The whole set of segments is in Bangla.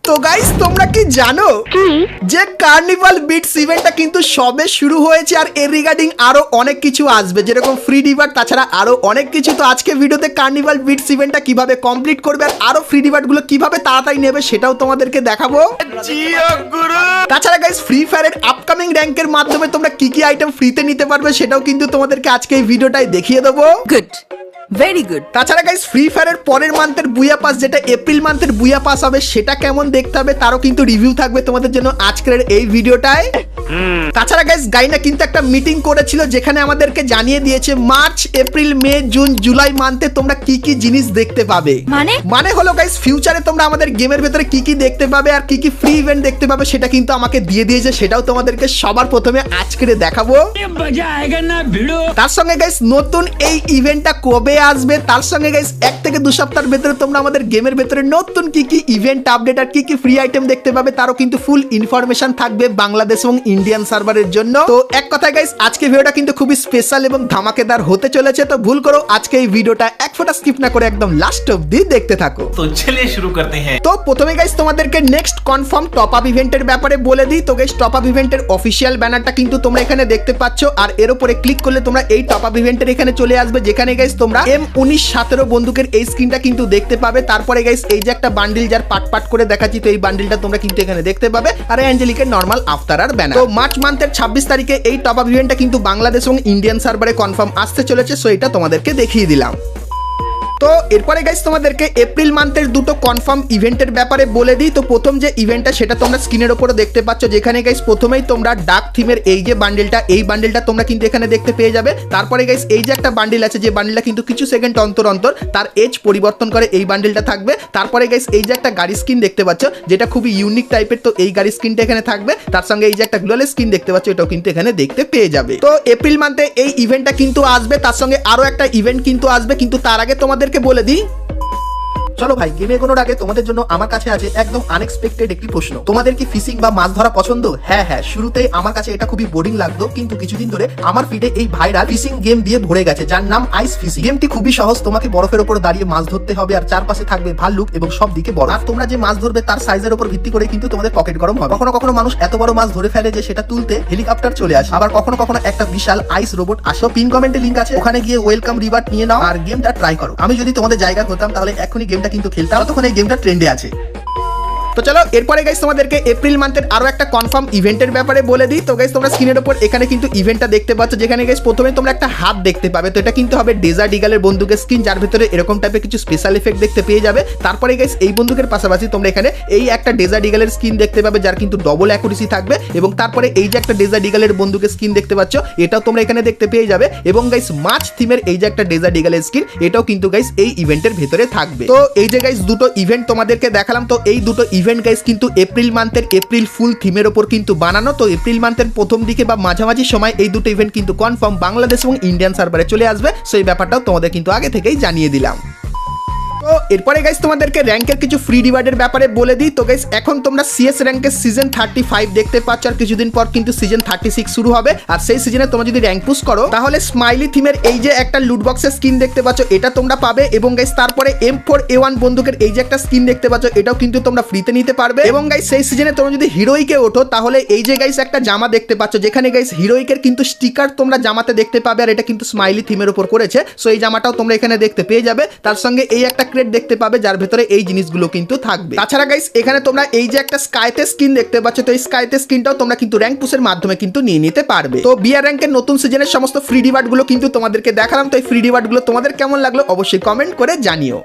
তো গাইস তোমরা কি জানো যে কার্নিভাল বিটস ইভেন্টটা কিন্তু সবে শুরু হয়েছে আর এর রিগার্ডিং আরো অনেক কিছু আসবে, যেরকম ফ্রি রিওয়ার্ড, তাছাড়া আরো অনেক কিছু। তো আজকে ভিডিওতে কার্নিভাল বিটস ইভেন্টটা কিভাবে কমপ্লিট করবে আর আরো ফ্রি রিওয়ার্ড গুলো কিভাবে তাড়াতাড়ি নেবে সেটাও তোমাদেরকে দেখাবো। তাছাড়া গাইস ফ্রি ফায়ারের আপকামিং র্যাঙ্কের মাধ্যমে তোমরা কি কি আইটেম ফ্রিতে নিতে পারবে সেটাও কিন্তু তোমাদেরকে আজকে এই ভিডিওটাই দেখিয়ে দেবো। Good, very good. তাছাড়া গাইস ফ্রি ফায়ারের পরের মান্থের বুয়া পাস, যেটা এপ্রিল মান্থের বুয়া পাস হবে, সেটা কেমন দেখতে হবে তারও কিন্তু রিভিউ থাকবে তোমাদের জন্য আজকের এই ভিডিওটায়। তাছাড়া গাইস গাইনা কিন্তু একটা মিটিং করেছিল যেখানে আমাদেরকে জানিয়ে দিয়েছে মার্চ, এপ্রিল, মে, জুন, জুলাই মান্থে তোমরা কি কি জিনিস দেখতে পাবে। মানে হলো গাইস ফিউচারে তোমরা আমাদের গেমের ভেতরে কি কি দেখতে পাবে আর কি কি ফ্রি ইভেন্ট দেখতে পাবে সেটা কিন্তু আমাকে দিয়ে দিয়েছে, সেটাও তোমাদেরকে সবার প্রথমে আজকের দেখাবো। তার সঙ্গে গাইস নতুন এই ইভেন্টটা কবে আসবে, তার সঙ্গে গাইস 1 থেকে 2 সপ্তাহের ভেতরে তোমরা আমাদের গেমের ভেতরে নতুন কি কি ইভেন্ট আপডেট আর কি কি ফ্রি আইটেম দেখতে পাবে তারও কিন্তু ফুল ইনফরমেশন থাকবে বাংলাদেশ এবং ইন্ডিয়ান সার্ভারের জন্য। তো এক কথায় গাইস আজকে ভিডিওটা কিন্তু খুবই স্পেশাল এবং ধামাকেদার হতে চলেছে। তো ভুল করো আজকে এই ভিডিওটা এক ফোঁটা স্কিপ না করে একদম লাস্ট অবধি দেখতে থাকো। তো চলিয়ে শুরু করতে हैं। তো প্রথমে গাইস তোমাদেরকে নেক্সট কনফার্ম টপ আপ ইভেন্টের ব্যাপারে বলে দিই। তো গাইস টপ আপ ইভেন্টের অফিসিয়াল ব্যানারটা কিন্তু তোমরা এখানে দেখতে পাচ্ছ আর এর উপরে ক্লিক করলে তোমরা এই টপ আপ ইভেন্টের এখানে চলে আসবে, যেখানে গাইস তোমরা M1917 বন্দুকের এই স্ক্রিনটা কিন্তু দেখতে পাবে। তারপরে গাইস এই যে একটা বান্ডিল যার পাট করে দেখাচ্ছি, তো এই বান্ডিলটা তোমরা কিন্তু এখানে দেখতে পাবে আর অ্যাঞ্জেলিকের নরমাল আফতারার ব্যানার। তো মার্চ মান্থের 26 তারিখে এই টপ আপ ইভেন্টটা কিন্তু বাংলাদেশ এবং ইন্ডিয়ান সার্ভারে কনফার্ম আসতে চলেছে, সো এটা তোমাদেরকে দেখিয়ে দিলাম। তো এরপরে গাইস তোমাদেরকে এপ্রিল মান্থের দুটো কনফার্ম ইভেন্টের ব্যাপারে বলে দিই। তো প্রথম যে ইভেন্টটা সেটা তোমরা স্ক্রিনের উপরে দেখতে পাচ্ছ, যেখানে গাইস প্রথমেই তোমরা ডার্ক থিমের এই যে বান্ডেলটা, এই বান্ডেলটা তোমরা কিন্তু এখানে দেখতে পেয়ে যাবে। তারপরে গাইস এই যে একটা বান্ডেল আছে, যে বান্ডেলটা কিন্তু কিছু সেকেন্ড অন্তর অন্তর তার এজ পরিবর্তন করে, এই বান্ডেলটা থাকবে। তারপরে গাইস এই যে একটা গাড়ি স্কিন দেখতে পাচ্ছ যেটা খুবই ইউনিক টাইপের, তো এই গাড়ি স্কিনটা এখানে থাকবে। তার সঙ্গে এই যে একটা গ্লোয়াল স্কিন দেখতে পাচ্ছ, এটাও কিন্তু এখানে দেখতে পেয়ে যাবে। তো এপ্রিল মান্থে এই ইভেন্টটা কিন্তু আসবে, তার সঙ্গে আরো একটা ইভেন্ট কিন্তু আসবে, কিন্তু তার আগে তোমাদেরকে বলে দিই। চলো ভাই, গেমে এগোনোর আগে তোমাদের জন্য আমার কাছে আছে একদম আনএক্সপেক্টেড একটি প্রশ্ন। তোমাদের কি ফিশিং বা মাছ ধরা পছন্দ? হ্যাঁ, শুরুতেই আমার কাছে এটা খুবই বোরিং লাগতো, কিন্তু কিছুদিন ধরে আমার ফিডে এই ভাইরাল ফিশিং গেম দিয়ে ভরে গেছে, যার নাম আইস ফিশিং। গেমটি খুবই সহজ, তোমাকে বরফের উপর দাঁড়িয়ে মাছ ধরতে হবে আর চারপাশে থাকবে ভাল্লুক এবং সব দিকে বরফ। আর তোমরা যে মাছ ধরবে তার সাইজের উপর ভিত্তি করে কিন্তু তোমাদের পকেট গরম হবে। কখনো কখনো মানুষ এত বড় মাছ ধরে ফেলে যে সেটা তুলতে হেলিকপ্টার চলে আসে, আবার কখনো কখনো একটা বিশাল আইস রোবট আসে। পিন কমেন্টে লিংক আছে, ওখানে গিয়ে ওয়েলকাম রিওয়ার্ড নিয়ে নাও আর গেমটা ট্রাই করো। আমি যদি তোমাদের জায়গায় হতাম তাহলে এখনই গেমটা কিন্তু খেলতাম, তখন এই গেমটা ট্রেন্ডে আছে। তো চলো এরপরে গাইস তোমাদেরকে এপ্রিল মান্থের আরো একটা কনফার্ম ইভেন্টের ব্যাপারে বলে দিই। তো গাইস তোমরা স্ক্রিনের উপর এখানে কিন্তু ইভেন্টটা দেখতে পাচ্ছ, যেখানে গাইস প্রথমে তোমরা একটা হাত দেখতে পাবে। তো এটা কিন্তু হবে ডেজার্ট ইগলের বন্দুকের স্কিন, যার ভিতরে এরকম টাইপের কিছু স্পেশাল এফেক্ট দেখতে পেয়ে যাবে। তারপরে গাইস এই বন্দুকের পাশাপাশি তোমরা এখানে এই একটা ডেজার্ট ইগলের স্কিন দেখতে পাবে, যার কিন্তু ডবল অ্যাকুরেসি থাকবে। এবং তারপরে এই যে একটা ডেজার্ট ইগলের বন্দুকের স্কিন দেখতে পাচ্ছ, এটাও তোমরা এখানে দেখতে পেয়ে যাবে। এবং গাইস মার্চ থিমের এই যে একটা ডেজার্ট ইগলের স্কিন, এটাও কিন্তু গাইস এই ইভেন্টের ভেতরে থাকবে। তো এই যে গাইস দুটো ইভেন্ট তোমাদেরকে দেখালাম, তো এই দুটো ইভেন্ট গাইস কিন্তু এপ্রিল মান্থের এপ্রিল ফুল থিমের ওপর কিন্তু বানানো। তো এপ্রিল মান্থের প্রথম দিকে বা মাঝামাঝি সময় এই দুটো ইভেন্ট কিন্তু কনফার্ম বাংলাদেশ এবং ইন্ডিয়ান সার্ভারে চলে আসবে, সো এই ব্যাপারটাও তোমাদের কিন্তু আগে থেকেই জানিয়ে দিলাম। তো এরপরে গাইস তোমাদেরকে র্যাঙ্কের কিছু ফ্রি রিওয়ার্ডের ব্যাপারে বলে দিই। তো গাইস এখন তোমরা সিএস র্যাঙ্কের সিজন 35 দেখতে পাচ্ছ, আর কিছুদিন পর কিন্তু সিজন 36 শুরু হবে। আর সেই সিজনে তোমরা যদি র্যাঙ্ক পুশ করো তাহলে স্মাইলি থিমের এই যে একটা লুট বক্সের স্কিন দেখতে পাচ্ছ, এটা তোমরা পাবে। এবং গাইস তারপরে M4A1 বন্দুকের এই যে একটা স্কিন দেখতে পাচ্ছ, এটাও কিন্তু তোমরা ফ্রিতে নিতে পারবে। এবং গাইস সেই সিজনে তোমরা যদি হিরোইকে ওঠো তাহলে এই যে গাইস একটা জামা দেখতে পাচ্ছ, যেখানে গাইস হিরোইকের কিন্তু স্টিকার তোমরা জামাতে দেখতে পাবে, আর এটা কিন্তু স্মাইলি থিমের উপর করেছে, সো এই জামাটাও তোমরা এখানে দেখতে পেয়ে যাবে। তার সঙ্গে এই একটা ক্রেট দেখতে পাবে, যার ভেতরে এই জিনিসগুলো কিন্তু থাকবে। তাছাড়া গাইস এখানে তোমরা এই যে একটা স্কাইতে স্কিন দেখতে পাচ্ছ, তো এই স্কাইতে স্কিনটাও তোমরা কিন্তু র্যাঙ্ক পুশের মাধ্যমে কিন্তু নিয়ে নিতে পারবে। তো বিআর র্যাঙ্কের নতুন সিজনের সমস্ত ফ্রি রিওয়ার্ড গুলো কিন্তু তোমাদেরকে দেখালাম। তো এই ফ্রি রিওয়ার্ড গুলো তোমাদের কেমন লাগলো অবশ্যই কমেন্ট করে জানিও।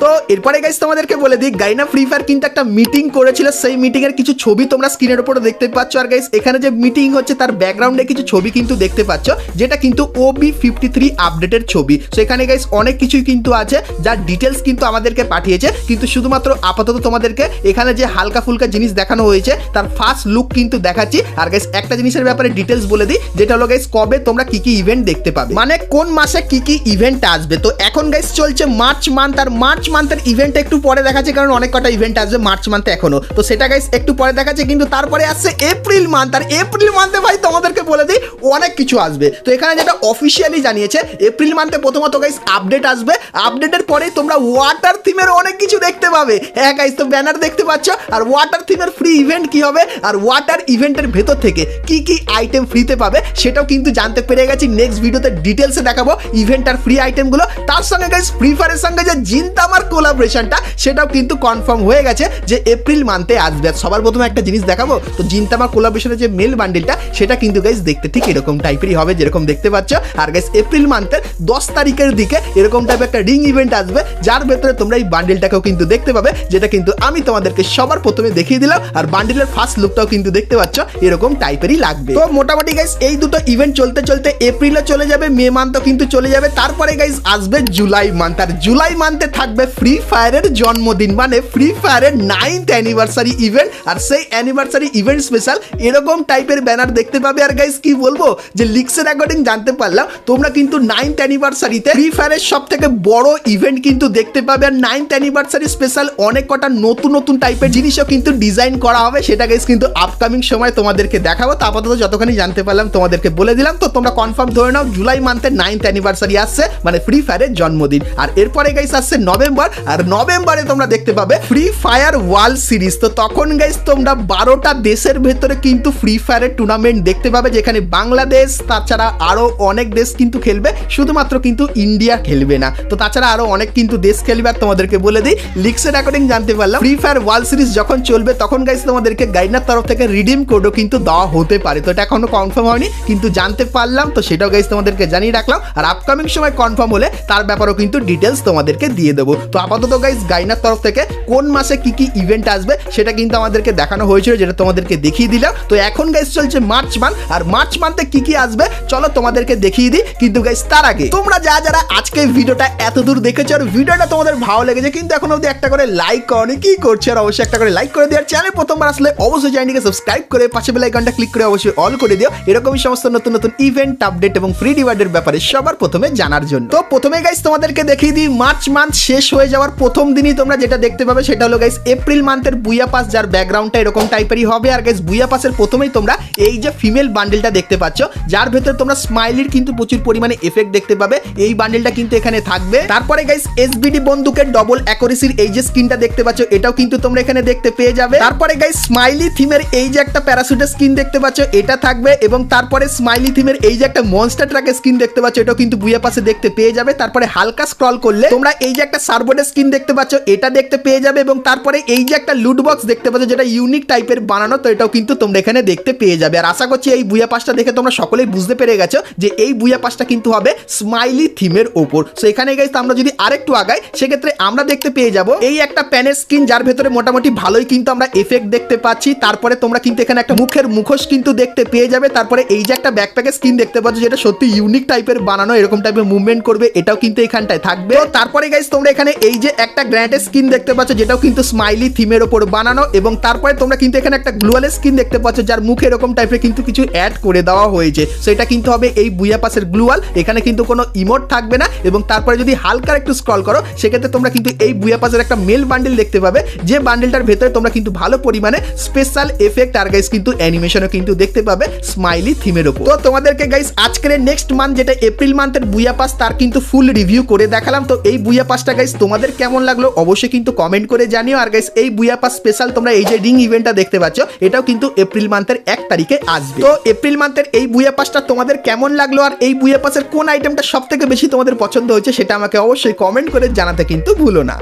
তো এরপরে গাইস তোমাদেরকে বলে দিই, গাইনা ফ্রি ফায়ার কিন্তু একটা মিটিং করেছিল, সেই মিটিং এর কিছু ছবি তোমরা স্ক্রিনের উপরে দেখতে পাচ্ছ। আর গাইস এখানে যে মিটিং হচ্ছে তার ব্যাকগ্রাউন্ডে কিছু ছবি কিন্তু দেখতে পাচ্ছ, যেটা কিন্তু OB53 আপডেটের ছবি। সো এখানে গাইস অনেক কিছুই কিন্তু আছে, যার ডিটেলস কিন্তু আমাদেরকে পাঠিয়েছে, কিন্তু শুধুমাত্র আপাতত তোমাদেরকে এখানে যে হালকা ফুলকা জিনিস দেখানো হয়েছে তার ফার্স্ট লুক কিন্তু দেখাচ্ছি। আর গাইস একটা জিনিসের ব্যাপারে ডিটেলস বলে দিই, যেটা হলো গাইস কবে তোমরা কি কি ইভেন্ট দেখতে পাবে, মানে কোন মাসে কি কি ইভেন্ট আসবে। তো এখন গাইস চলছে মার্চ মান্থ, আর মার্চ মান্থের ইভেন্ট একটু পরে দেখাচ্ছে, কারণ অনেক কটা ইভেন্ট আসবে মার্চ মান্থে এখনো, তো সেটা গাইস একটু পরে দেখাচ্ছে। কিন্তু তারপরে আসছে এপ্রিল মান্থ, আর এপ্রিল মান্থে ভাই তোমাদেরকে বলে দিই অনেক কিছু আসবে। তো এখানে যেটা অফিসিয়ালি জানিয়েছে, এপ্রিল মান্থে প্রথমত গাইস আপডেট আসবে, আপডেটের পরেই তোমরা ওয়াটার থিমের অনেক কিছু দেখতে পাবে। হ্যাঁ গাইস, তো ব্যানার দেখতে পাচ্ছ, আর ওয়াটার থিমের ফ্রি ইভেন্ট কি হবে, আর ওয়াটার ইভেন্টের ভেতর থেকে কি কি আইটেম ফ্রিতে পাবে সেটাও কিন্তু জানতে পেরে গেছি। নেক্সট ভিডিওতে ডিটেলসে দেখাবো ইভেন্ট আর ফ্রি আইটেমগুলো। তার সঙ্গে গাইস ফ্রি ফায়ারের সঙ্গে যে জিনতামার কোলাবোরেশনটা সেটাও কিন্তু কনফার্ম হয়ে গেছে যে এপ্রিল মান্থে আসবে। সবার প্রথমে একটা জিনিস দেখাবো, তো জিনতামার কোলাবোরেশনের যে মেল বান্ডিলটা সেটা কিন্তু গাইস দেখতে ঠিক এরকম টাইপেরই হবে যেরকম দেখতে পাচ্ছ। আর গাইস এপ্রিল মান্থের 10 তারিখের দিকে এরকম টাইপের একটা রিং ইভেন্ট আসবে, যার ভেতরে তোমরা এই বান্ডিলটাকেও কিন্তু দেখতে পাবে, যেটা কিন্তু আমি তোমাদেরকে সবার প্রথমে দেখিয়ে দিলাম। আর বান্ডিলের ফার্স্ট লুকটাও কিন্তু দেখতে পাচ্ছ এরকম টাইপেরই লাগবে। তো মোটামুটি গাইস এই দুটো ইভেন্ট চলতে চলতে এপ্রিলে চলে যাবে, মে মান্থও কিন্তু চলে যাবে, তারপরে গাইস আসবে জুলাই মান্থ। আর জুলাই মান্থে থাকবে ফ্রি ফায়ারের জন্মদিন, মানে ফ্রি ফায়ারের 9th অ্যানিভার্সারি ইভেন্ট। আর সেই অ্যানিভার্সারি ইভেন্ট স্পেশাল এরকম টাইপের ব্যানার দেখতে পাবে। আর গাইস কি বলবো, যে লিক্সের অ্যাকর্ডিং জানতে পারলাম তোমরা কিন্তু 9th অ্যানিভার্সারিতে ফ্রি ফায়ারের সব থেকে বড় ইভেন্ট কিন্তু দেখতে পাবে। আর 9th অ্যানিভার্সারি স্পেশাল অনেক কটা নতুন নতুন টাইপের জিনিসও কিন্তু ডিজাইন করা হবে, সেটা গাইস কিন্তু আপকামিং সময় তোমাদেরকে দেখাবো। তো আপাতত যতখানি জানতে পারলাম তোমাদেরকে বলে দিলাম। তো তোমরা কনফার্ম ধরে নাও জুলাই মান্থের 9th অ্যানিভার্সারি আসছে, মানে ফ্রি ফায়ারের জন্মদিন। আর এরপরে গাইস আসছে নভেম্বর, আর নভেম্বরে তোমরা দেখতে পাবে ফ্রি ফায়ার ওয়ার্ল্ড সিরিজ। তো তখন গাইস তোমরা 12টা দেশের ভেতরে কিন্তু ফ্রি ফায়ারের টুর্নামেন্ট দেখতে পাবে, যেখানে বাংলাদেশ তাছাড়া আরো অনেক দেশ কিন্তু খেলবে, শুধুমাত্র কিন্তু ইন্ডিয়া খেলবে না। তো তাছাড়া আরো অনেক কিন্তু দেশ খেলবে। আর তোমাদেরকে বলে দিই লিক্সের অ্যাকর্ডিং জানতে পারলাম ফ্রি ফায়ার ওয়ার্ল্ড সিরিজ যখন চলবে তখন গাইস তোমাদেরকে গাইডনার তরফ থেকে রিডিম কোডও কিন্তু দেওয়া হতে পারে। তো এটা এখনো কনফার্ম হয়নি, কিন্তু জানতে পারলাম, তো সেটাও গাইস তোমাদেরকে জানিয়ে রাখলাম। আর আপকামিং সময় কনফার্ম হলে তার ব্যাপারেও কিন্তু ডিটেলস তোমাদেরকে দিয়ে দেবো। তো আপাতত গাইস গাইনার তরফ থেকে কোন মাসে কি কি ইভেন্ট আসবে সেটা কিন্তু আমাদেরকে দেখানো হয়েছিল, যেটা তোমাদেরকে দেখিয়ে দিলাম। তো এখন গাইস চলছে মার্চ মান্থ, আর মার্চ মান্থে কি কি আসবে চলো তোমাদেরকে দেখিয়ে দিই। কিন্তু গাইস তার আগে তোমরা যারা আজকে ভিডিওটা এত দূর দেখেছো আর ভিডিওটা তোমাদের ভালো লেগেছে কিন্তু এখন অবধি একটা করে লাইক করনি, কি করছো? আর অবশ্যই একটা করে লাইক করে দিও। আর চ্যানেল প্রথমবার আসলে অবশ্যই চ্যানেলটিকে সাবস্ক্রাইব করে পাশে বেল আইকনটা ক্লিক করে অবশ্যই অল করে দিও, এরকমই সমস্ত নতুন নতুন ইভেন্ট আপডেট এবং ফ্রি রিওয়ার্ডের ব্যাপারে সবার প্রথমে জানার জন্য। তো প্রথমে গাইস তোমাদেরকে দেখিয়ে দিই মার্চ মান্থ শেষ হয়ে যাওয়ার প্রথম দিনই তোমরা যেটা দেখতে পাবে সেটা হলো গাইস এপ্রিল মান্থের বুয়া পাস, যার ব্যাকগ্রাউন্ডটা এরকম টাইপেরই হবে। আর গাইস বুয়া পাসের প্রথমেই তোমরা এই যে ফিমেল বান্ডেলটা দেখতে পাচ্ছ, যার ভেতরে তোমরা স্মাইলির কিন্তু প্রচুর পরিমাণে এফেক্ট দেখতে পাবে, এই বান্ডেলটা কিন্তু এখানে থাকবে। তারপরে গাইস এসবিডি বন্দুকের ডবল অ্যাকুরেসির এই যে স্কিনটা দেখতে পাচ্ছ এটাও কিন্তু তোমরা এখানে দেখতে পেয়ে যাবে। তারপরে গাইস স্মাইলি থিমের এই যে একটা প্যারাশুটের স্কিন দেখতে পাচ্ছ এটা থাকবে, এবং তারপরে স্মাইলি থিমের এই যে একটা মনস্টার ট্রাকের স্কিন দেখতে পাচ্ছ এটাও কিন্তু বুয়া পাসে দেখতে পেয়ে যাবে। তারপরে হালকা স্ক্রল করলে তোমরা এই যে একটা সার্বোর্ডের স্কিন দেখতে পাচ্ছ এটা দেখতে পেয়ে যাবে, এবং তারপরে এই যে একটা লুট বক্স দেখতে পাচ্ছ যেটা ইউনিক টাইপের বানানো, তো এটাও কিন্তু তোমরা এখানে দেখতে পেয়ে যাবে। আর আশা করছি এই বুয়া পাসটা দেখে তোমরা সকলেই বুঝতে পেরে গেছো যে এই বুয়া পাসটা কিন্তু হবে স্মাইলি থিমের ওপর। সো এখানে গাইস আমরা যদি আরেকটু আগাই সেক্ষেত্রে আমরা দেখতে পেয়ে যাব এই একটা প্যানের স্কিন, যার ভেতরে মোটামুটি ভালোই কিন্তু আমরা এফেক্ট দেখতে পাচ্ছি। তারপরে তোমরা কিন্তু এখানে একটা মুখের মুখোশ কিন্তু দেখতে পেয়ে যাবে। তারপরে এই যে একটা ব্যাকপ্যাকের স্কিন দেখতে পাচ্ছ যেটা সত্যি ইউনিক টাইপের বানানো, এরকম টাইপের মুভমেন্ট করবে, এটাও কিন্তু এখানটায় থাকবে। তো তারপরে গাইস তোমরা এখানে এই যে একটা গ্র্যান্ডের স্কিন দেখতে পাচ্ছ যেটাও কিন্তু স্মাইলি থিমের ওপর বানানো, এবং তারপরে তোমরা কিন্তু এখানে একটা গ্লুয়ালের স্কিন দেখতে পাচ্ছ যার মুখ এরকম টাইপের কিন্তু কিছু অ্যাড করে দেওয়া হয়েছে। সো এটা কিন্তু হবে এই বুয়া পাসের গ্লুয়াল, এখানে কিন্তু কোনো ইমোট থাকবে না। এবং তারপরে যদি হালকা একটু স্ক্রল করো সেক্ষেত্রে তোমরা কিন্তু এই বুয়া পাসের একটা মেল বান্ডেল দেখতে পাবে, যে বান্ডেলটার ভেতরে তোমরা কিন্তু ভালো পরিমাণে স্পেশাল এফেক্ট আর গাইস কিন্তু অ্যানিমেশনও কিন্তু দেখতে পাবে স্মাইলি থিমের ওপর। তো তোমাদেরকে গাইস আজকের নেক্সট মান্থ যেটা এপ্রিল মান্থের বুয়া পাস তার কিন্তু ফুল রিভিউ করে দেখালাম। তো এই বুয়া পাসটা গাইস তোমাদের কেমন লাগলো অবশ্যই কিন্তু কমেন্ট করে জানিও। আর গাইস এই বুয়া পাস স্পেশাল তোমরা এই যে রিং ইভেন্টটা দেখতে পাচ্ছ এটাও কিন্তু এপ্রিল মান্থের 1 তারিখে আসবে। তো এপ্রিল মান্থের এই বুয়া পাসটা তোমাদের কেমন লাগলো আর এই বুয়া পাসের কোন আইটেমটা সবথেকে বেশি তোমাদের পছন্দ হয়েছে সেটা আমাকে অবশ্যই কমেন্ট করে জানাতে কিন্তু ভুলো না।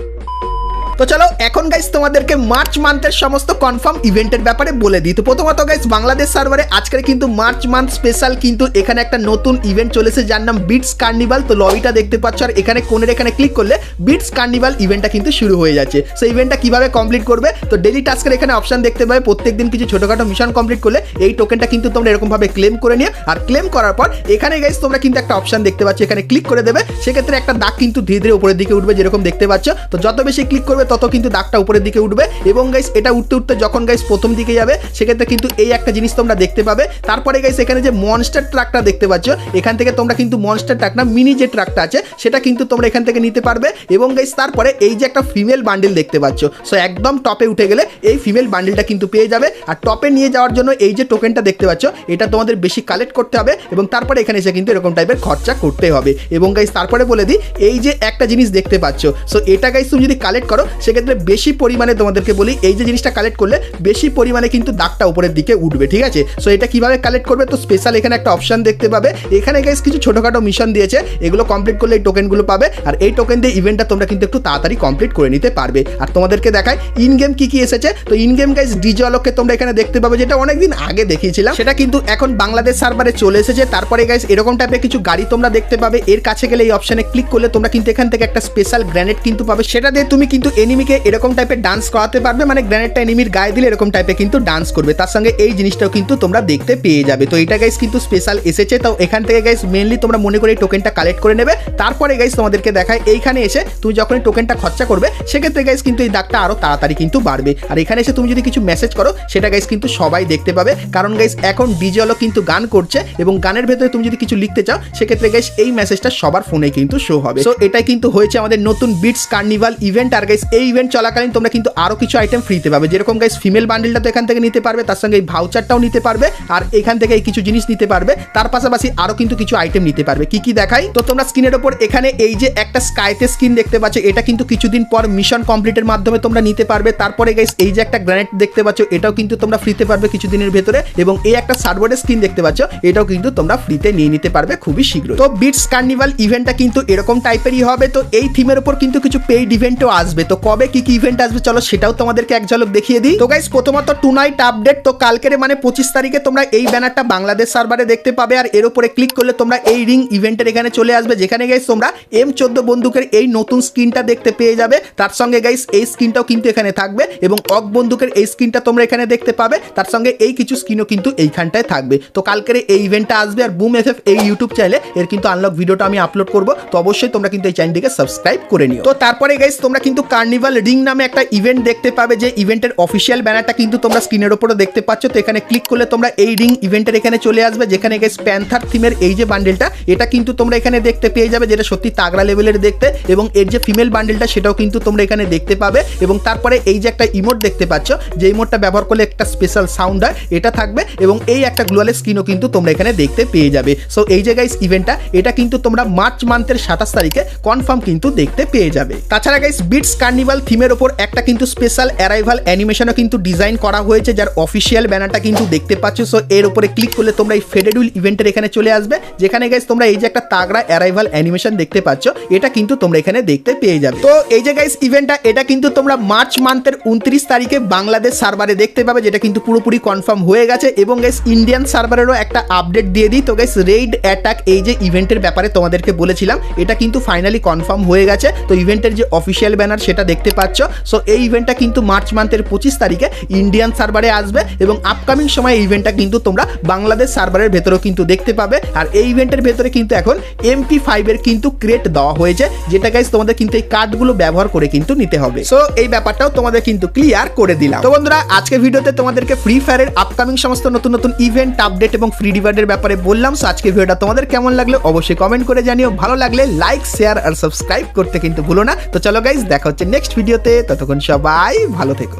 তো চলো এখন গাইস তোমাদেরকে মার্চ মান্থের সমস্ত কনফার্ম ইভেন্টের ব্যাপারে বলে দিই। তো প্রথমত গাইস বাংলাদেশ সার্ভারে আজকের কিন্তু মার্চ মান্থ স্পেশাল কিন্তু এখানে একটা নতুন ইভেন্ট চলেছে যার নাম বিটস কার্নিভাল। তো লবিটা দেখতে পাচ্ছ আর এখানে কোণের এখানে ক্লিক করলে বিটস কার্নিভাল ইভেন্টটা কিন্তু শুরু হয়ে যাচ্ছে। সেই ইভেন্টটা কিভাবে কমপ্লিট করবে, তো ডেইলি টাস্কের এখানে অপশন দেখতে পাবে, প্রত্যেকদিন কিছু ছোটখাটো মিশন কমপ্লিট করলে এই টোকেনটা কিন্তু তোমরা এরকম ভাবে ক্লেম করে নিও। আর ক্লেম করার পর এখানে গাইস তোমরা কিন্তু একটা অপশন দেখতে পাচ্ছ, এখানে ক্লিক করে দেবে, সেক্ষেত্রে একটা দাগ কিন্তু ধীরে ধীরে উপরের দিকে উঠবে যেরকম দেখতে পাচ্ছ। তো যত বেশি ক্লিক করবে করবে তত কিন্তু দাগটা উপরের দিকে উঠবে এবং গাইস এটা উঠতে উঠতে যখন গাইস প্রথম দিকে যাবে সেক্ষেত্রে কিন্তু এই একটা জিনিস তোমরা দেখতে পাবে। তারপরে গাইস এখানে যে মনস্টার ট্রাকটা দেখতে পাচ্ছ এখান থেকে তোমরা কিন্তু মনস্টার ট্রাক না মিনি যে ট্রাকটা আছে সেটা কিন্তু তোমরা এখান থেকে নিতে পারবে এবং গাইস তারপরে এই যে একটা ফিমেল বান্ডেল দেখতে পাচ্ছ, সো একদম টপে উঠে গেলে এই ফিমেল বান্ডেলটা কিন্তু পেয়ে যাবে। আর টপে নিয়ে যাওয়ার জন্য এই যে টোকেনটা দেখতে পাচ্ছ এটা তোমাদের বেশি কালেক্ট করতে হবে এবং তারপরে এখানে এসে কিন্তু এরকম টাইপের খরচা করতে হবে। এবং গাইস তারপরে বলে দিই এই যে একটা জিনিস দেখতে পাচ্ছ, সো এটা গাইস তুমি যদি কালেক্ট করো সেক্ষেত্রে বেশি পরিমাণে তোমাদেরকে বলি এই যে জিনিসটা কালেক্ট করলে বেশি পরিমাণে কিন্তু দাগটা উপরের দিকে উঠবে, ঠিক আছে। সো এটা কিভাবে কালেক্ট করবে, তো স্পেশাল এখানে একটা অপশন দেখতে পাবে, এখানে গাইস কিছু ছোটখাটো মিশন দিয়েছে, এগুলো কমপ্লিট করলে এই টোকেনগুলো পাবে আর এই টোকেন দিয়ে ইভেন্টটা তোমরা কিন্তু একটু তাড়াতাড়ি কমপ্লিট করে নিতে পারবে। আর তোমাদেরকে দেখায় ইন গেম কি এসেছে, তো ইন গেম গাইস ডিজে আলোককে তোমরা এখানে দেখতে পাবে, যেটা অনেকদিন আগে দেখিয়েছিলাম, সেটা কিন্তু এখন বাংলাদেশ সার্ভারে চলে এসেছে। তারপরে গাইস এরকম টাইপের কিছু গাড়ি তোমরা দেখতে পাবে, এর কাছে গেলে এই অপশনে ক্লিক করলে তোমরা কিন্তু এখান থেকে একটা স্পেশাল গ্রেনেড কিন্তু পাবে, সেটা দিয়ে তুমি কিন্তু এনিমিকে এরকম টাইপের ডান্স করাতে পারবে, মানে গ্রেনেডটা এনিমির গায়ে দিলে এরকম টাইপের কিন্তু ডান্স করবে, তার সঙ্গে এই জিনিসটাও কিন্তু তোমরা দেখতে পেয়ে যাবে। তো এটা গাইস কিন্তু স্পেশাল এসেছে, তো এখান থেকে গাইস মেইনলি তোমরা মনে করে এই টোকেনটা কালেক্ট করে নেবে। তারপরে গাইস তোমাদেরকে দেখায় এইখানে এসে তুমি যখন এই টোকেনটা খরচা করবে সেক্ষেত্রে গাইস কিন্তু এই দাগটা আরো তাড়াতাড়ি কিন্তু বাড়বে। আর এখানে এসে তুমি যদি কিছু মেসেজ করো সেটা গাইস কিন্তু সবাই দেখতে পাবে, কারণ গাইস এখন ডিজে আলো কিন্তু গান করছে এবং গানের ভেতরে তুমি যদি কিছু লিখতে চাও সেক্ষেত্রে গাইস এই মেসেজটা সবার ফোনে কিন্তু শো হবে। সো এটাই কিন্তু হয়েছে আমাদের নতুন বিটস কার্নিভাল ইভেন্ট। আর গাইস এই ইভেন্ট চলাকালীন তোমরা কিন্তু আরো কিছু আইটেম ফ্রিতে পাবে, যেরকম গাইস ফিমেল বান্ডেলটা তো এখান থেকে নিতে পারবে, তার সঙ্গে এই ভাউচারটাও নিতে পারবে আর এখান থেকে এই কিছু জিনিস নিতে পারবে, তার পাশাপাশি আরো কিন্তু কিছু আইটেম নিতে পারবে। কি দেখাই, তো তোমরা স্ক্রিনের উপর এখানে এই যে একটা স্কাইতে স্কিন দেখতে পাচ্ছ, এটা কিন্তু কিছুদিন পর মিশন কমপ্লিটের মাধ্যমে তোমরা নিতে পারবে। তারপরে গাইস এই যে একটা গ্রেনেড দেখতে পাচ্ছ এটাও কিন্তু তোমরা ফ্রিতে পারবে কিছুদিনের ভেতরে, এবং এই একটা সার্ভারের স্কিন দেখতে পাচ্ছ এটাও কিন্তু তোমরা ফ্রিতে নিয়ে নিতে পারবে খুবই শীঘ্রই। তো বিটস কার্নিভাল ইভেন্টটা কিন্তু এরকম টাইপেরই হবে। তো এই থিমের উপর কিন্তু কিছু পেইড ইভেন্টও আসবে, তো কবে কি ইভেন্ট আসবে চলো সেটাও তোমাদেরকে এক ঝলক দেখিয়ে দিই। তো গাইস প্রথমত টু নাইট আপডেট, তো কালকের মানে 25 তারিখে তোমরা এই ব্যানারটা বাংলাদেশ সার্ভারে দেখতে পাবে আর এর উপরে ক্লিক করলে তোমরা এই রিং ইভেন্টের এখানে চলে আসবে, যেখানে গাইস তোমরা M14 বন্দুকের এই নতুন স্কিনটা দেখতে পেয়ে যাবে, তার সঙ্গে গাইস এই স্কিনটাও কিন্তু এখানে থাকবে এবং অক বন্দুকের এই স্কিনটা তোমরা এখানে দেখতে পাবে, তার সঙ্গে এই কিছু স্কিনও কিন্তু এইখানটায় থাকবে। তো কালকের এই ইভেন্টটা আসবে আর বুম এফএফ এই ইউটিউব চ্যানেলে এর কিন্তু আনলক ভিডিওটা আমি আপলোড করব, তো অবশ্যই তোমরা কিন্তু এই চ্যানেলটিকে সাবস্ক্রাইব করে নিও। তো তারপরে গাইস তোমরা কিন্তু কার্নিভাল রিং নামে একটা ইভেন্ট দেখতে পাবে, যে ইভেন্টের অফিসিয়াল ব্যানারটা কিন্তু তোমরা স্ক্রিনের উপরে দেখতে পাচ্ছ। তো এখানে ক্লিক করলে তোমরা এই রিং ইভেন্টের এখানে চলে আসবে, যেখানে গাইস প্যান্থার থিমের এই যে বান্ডেলটা এটা কিন্তু তোমরা এখানে দেখতে পেয়ে যাবে, যেটা সত্যি তাগড়া লেভেলের দেখতে, এবং এর যে ফিমেল বান্ডেলটা সেটাও কিন্তু তোমরা এখানে দেখতে পাবে। এবং তারপরে এই যে একটা ইমোট দেখতে পাচ্ছ, যে ইমোটটা ব্যবহার করলে একটা স্পেশাল সাউন্ড হয় এটা থাকবে, এবং এই একটা গ্লোয়ালের স্কিনও কিন্তু তোমরা এখানে দেখতে পেয়ে যাবে। সো এই যে গাইস ইভেন্টটা এটা কিন্তু তোমরা মার্চ মান্থের 27 তারিখে কনফার্ম কিন্তু দেখতে পেয়ে যাবে। তাছাড়া গাইস বিটস কার্নিভাল থিমের উপর একটা কিন্তু স্পেশাল অ্যারাইভাল অ্যানিমেশনও কিন্তু ডিজাইন করা হয়েছে, যার অফিসিয়াল ব্যানারটা কিন্তু দেখতে পাচ্ছ। সো এর উপরে ক্লিক করলে তোমরা এই ফেডেড উইল ইভেন্টের এখানে চলে আসবে, যেখানে গাইস তোমরা এই যে একটা তাগড়া অ্যারাইভাল অ্যানিমেশন দেখতে পাচ্ছ এটা কিন্তু তোমরা এখানে দেখতে পেয়ে যাবে। তো এই যে গাইস ইভেন্টটা এটা কিন্তু তোমরা মার্চ মান্থের 29 তারিখে বাংলাদেশ সার্ভারে দেখতে পাবে, যেটা কিন্তু পুরোপুরি কনফার্ম হয়ে গেছে। এবং গাইস ইন্ডিয়ান সার্ভারেরও একটা আপডেট দিয়ে দিই। তো গাইস রেইড অ্যাটাক এই যে ইভেন্টের ব্যাপারে তোমাদেরকে বলেছিলাম এটা কিন্তু ফাইনালি কনফার্ম হয়ে গেছে। তো ইভেন্টের যে অফিসিয়াল ব্যানার সেটা দেখতে পাচ্ছ। সো এই ইভেন্টটা কিন্তু মার্চ মান্থের 25 তারিখে ইন্ডিয়ান সার্ভারে আসবে, এবং আপকামিং সময় এই ইভেন্টটা কিন্তু তোমরা বাংলাদেশ সার্ভারের ভেতরেও কিন্তু দেখতে পাবে। আর এই ইভেন্টের ভেতরে কিন্তু এখন MP5 এর কিন্তু ক্রেট দেওয়া হয়েছে, যেটা গাইস তোমাদের কিন্তু এই কার্ডগুলো ব্যবহার করে কিন্তু নিতে হবে। সো এই ব্যাপারটাও তোমাদের কিন্তু ক্লিয়ার করে দিলাম। তো বন্ধুরা আজকে ভিডিওতে তোমাদেরকে ফ্রি ফায়ারের আপকামিং সমস্ত নতুন নতুন ইভেন্ট আপডেট এবং ফ্রি রিওয়ার্ডের ব্যাপারে বললাম। সো আজকে ভিডিওটা তোমাদের কেমন লাগলো অবশ্যই কমেন্ট করে জানিও, ভালো লাগলে লাইক শেয়ার আর সাবস্ক্রাইব করতে কিন্তু ভুলো না। তো চলো গাইস দেখা হচ্ছে নেক্সট ভিডিওতে, ততক্ষণ সবাই ভালো থেকো।